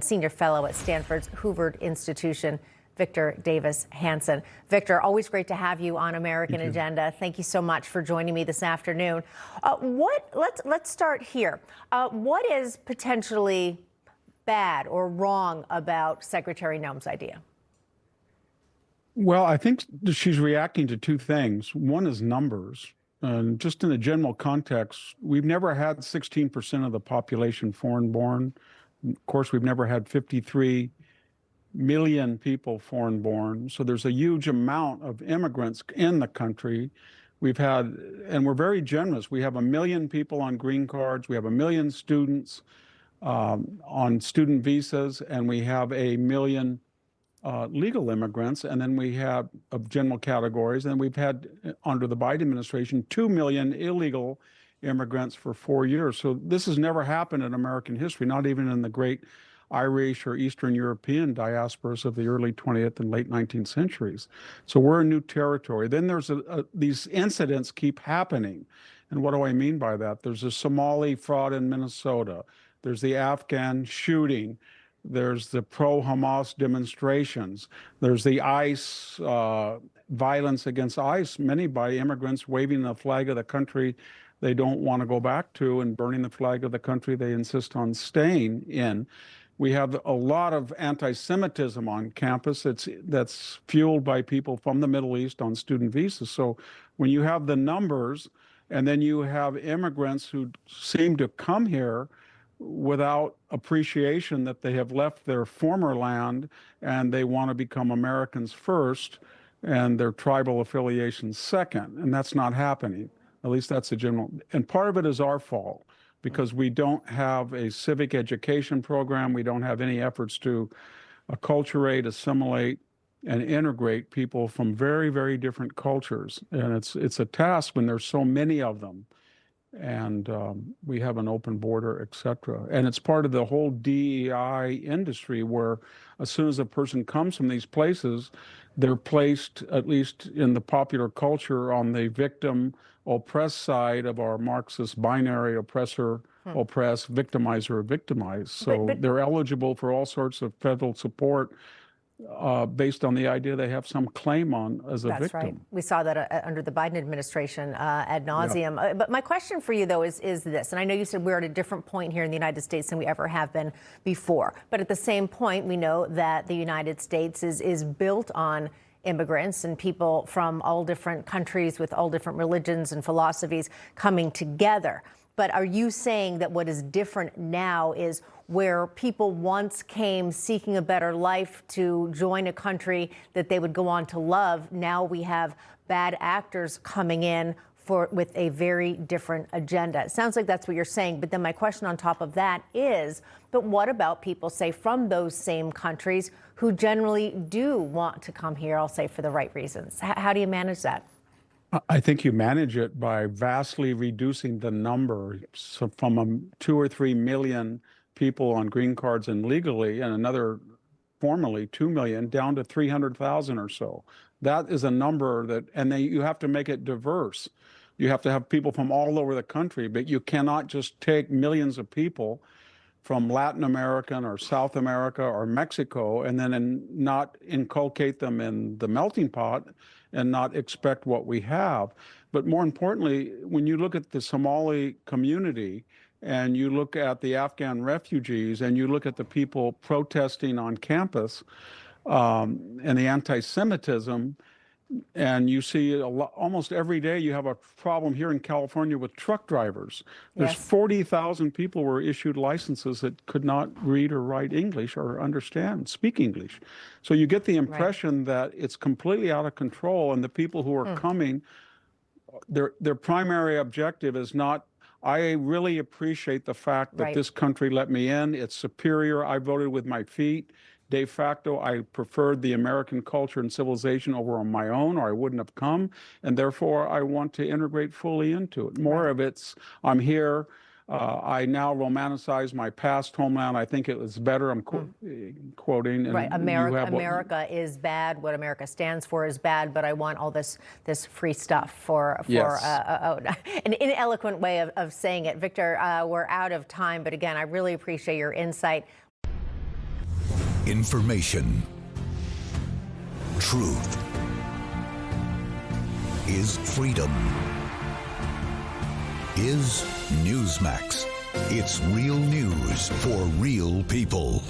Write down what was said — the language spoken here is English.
Senior Fellow at Stanford's Hoover Institution, Victor Davis Hanson. Victor, always great to have you on American Agenda. Thank you so much for joining me this afternoon. Let's start here. What is potentially bad or wrong about Secretary Noem's idea? Well, I think she's reacting to two things. One is numbers. And just in the general context, we've never had 16% of the population foreign-born. Of course, we've never had 53 million people foreign-born. So there's a huge amount of immigrants in the country. We've had, and we're very generous. We have 1 million people on green cards. We have 1 million students on student visas, and we have 1 million legal immigrants, and then we have of general categories, and we've had under the Biden administration 2 million illegal immigrants for 4 years. So this has never happened in American history, not even in the great Irish or Eastern European diasporas of the early 20th and late 19th centuries. So we're in new territory. Then there's these incidents keep happening. And what do I mean by that? There's a Somali fraud in Minnesota. There's the Afghan shooting. There's the pro-Hamas demonstrations. There's the ICE violence against ICE, many by immigrants waving the flag of the country they don't want to go back to and burning the flag of the country they insist on staying in. We have a lot of anti-Semitism on campus that's fueled by people from the Middle East on student visas. So when you have the numbers and then you have immigrants who seem to come here without appreciation that they have left their former land and they want to become Americans first and their tribal affiliations second, and that's not happening. At least that's the general, and part of it is our fault because we don't have a civic education program. We don't have any efforts to acculturate, assimilate, and integrate people from very, very different cultures. And it's a task when there's so many of them. And we have an open border, et cetera. And it's part of the whole DEI industry where as soon as a person comes from these places, they're placed, at least in the popular culture, on the victim oppressed side of our Marxist binary oppressor, oppress, victimizer, victimized. So they're eligible for all sorts of federal support based on the idea they have some claim on as a victim. That's right. We saw that under the Biden administration ad nauseum. Yeah. But my question for you, though, is this. And I know you said we're at a different point here in the United States than we ever have been before. But at the same point, we know that the United States is built on immigrants and people from all different countries with all different religions and philosophies coming together. But are you saying that what is different now is where people once came seeking a better life to join a country that they would go on to love, now we have bad actors coming in with a very different agenda? It sounds like that's what you're saying. But then my question on top of that is, but what about people, say, from those same countries who generally do want to come here, I'll say, for the right reasons? How do you manage that? I think you manage it by vastly reducing the number, so from 2 or 3 million people on green cards and legally, and another formally 2 million, down to 300,000 or so. That is a number that, and then you have to make it diverse. You have to have people from all over the country, but you cannot just take millions of people from Latin America or South America or Mexico and then not inculcate them in the melting pot and not expect what we have. But more importantly, when you look at the Somali community and you look at the Afghan refugees and you look at the people protesting on campus and the anti-Semitism, and you see almost every day you have a problem here in California with truck drivers. There's 40,000 people were issued licenses that could not read or write English or speak English. So you get the impression that it's completely out of control, and the people who are coming, their primary objective is not, I really appreciate the fact that this country let me in. It's superior. I voted with my feet. De facto, I preferred the American culture and civilization over on my own, or I wouldn't have come, and therefore I want to integrate fully into it. More of it's, I'm here, I now romanticize my past homeland. I think it was better. I'm quoting. And America is bad. What America stands for is bad. But I want all this free stuff for an ineloquent way of saying it. Victor, we're out of time. But again, I really appreciate your insight. Information. Truth is freedom. Is Newsmax. It's real news for real people.